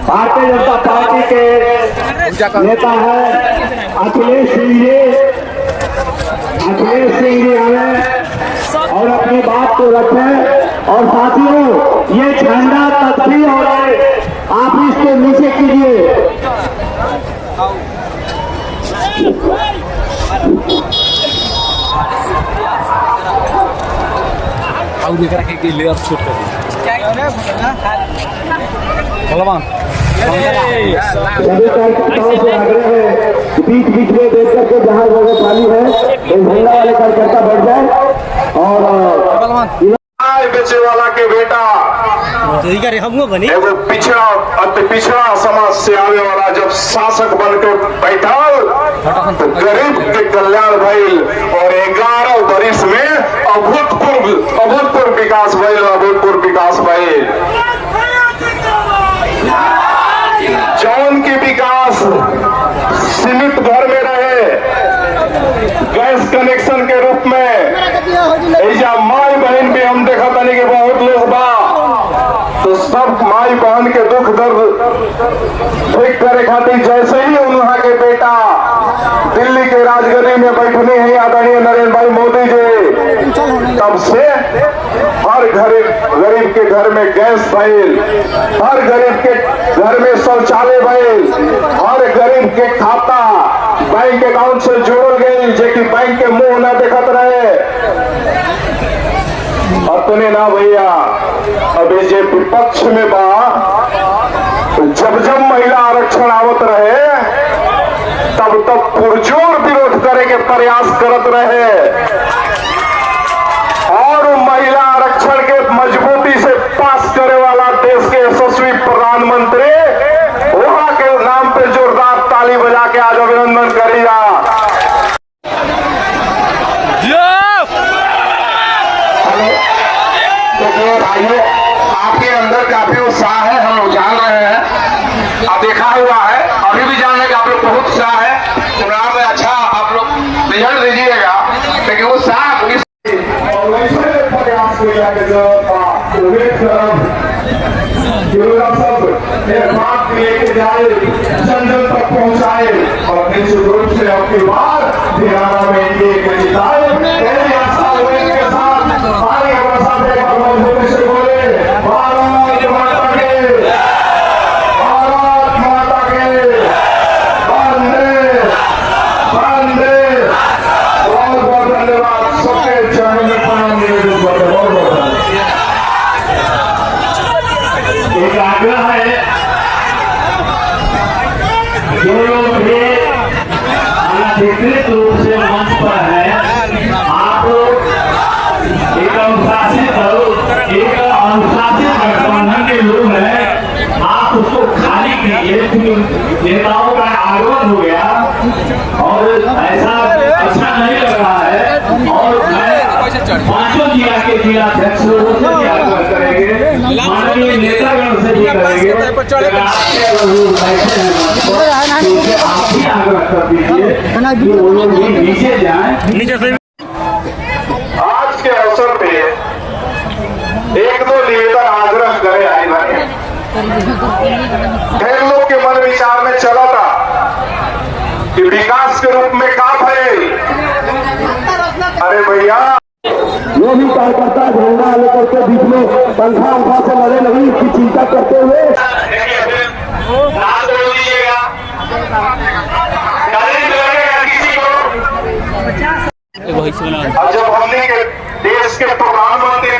Bharatiya Janata party के नेता है अखिलेश सिंह जी। अखिलेश सिंह जी आए और अपनी बात को रखें। और साथियों, ये झंडा तख्ती और आप इसको नीचे कीजिए। लेयर छूट कर बीच बीच में देख करके जहाँ जगह खाली है झंडा वाले कार्यकर्ता बैठ जाए। और बेचे वाला के बेटा पिछड़ा अति पिछड़ा समाज से आने वाला जब शासक बनकर बैठा तो गरीब के कल्याण भइल और 11 वर्ष में अभूतपूर्व विकास भइल। जौन की विकास सीमित घर में रहे, गैस कनेक्शन के रूप में ऐसा माई बहन भी हम देखा था कि बहुत लोग बा तो सब माई बहन के दुख दर्द ठीक करे खातिर जैसे ही उन्होंने के बेटा दिल्ली के राजगद्दी में बैठने हैं आदरणीय नरेंद्र भाई मोदी जी, तब से हर गरीब के घर में गैस भइल, हर गरीब के घर में शौचालय भइल, हर गरीब के खाता बैंक अकाउंट से जोड़ल गई जो कि बैंक के मुंह न देखत रहे। अपने ना भैया अभी जे विपक्ष में बा जब महिला आरक्षण आवत रहे तब पुरजोर विरोध करे के प्रयास करत रहे। और महिला आरक्षण के मजबूती से पास करे वाला देश के यशस्वी प्रधानमंत्री वहां के नाम पे जोरदार ताली बजा के आज अभिनंदन करिएगा। देखिए भाइयों, आपके अंदर काफी उत्साह है, हम लोग जान रहे हैं, आप देखा हुआ है, अभी भी जान रहे हैं कि आप लोग बहुत उत्साह है। चुनाव में अच्छा आप लोग रिजल्ट दीजिएगा, लेकिन उत्साह लेके जाए जन जन तक पहुंचाए और निश्चित रूप से आपकी बात हरियाणा में एनडीए के जिताए। एक आग्रह है जो लोग भी अधिकृत रूप से मंच पर है, आप एक अनुशासित गठबंधन के लोग हैं, आप उसको खाली कीजिए। नेताओं का आगमन हो गया और ऐसा अच्छा नहीं लग रहा है। और मैं 5 जिला के जिलाध्यक्ष लोगों से भी आग्रह करेंगे, माननीय नेतागण से भी करेंगे, आप भी आग्रह कर दीजिए कि वो लोग भी नीचे जाएं। आज के अवसर पे 1-2 निवेदन आग्रह करे आई भाई। ढेर लोग के मन विचार में चला था कि विकास के रूप में काम है। अरे भैया, वो भी कार्यकर्ता झंडा लेकर के बीच में पंखा से लड़े नहीं, इसकी चिंता करते हुए जब हमने देश के प्रधानमंत्री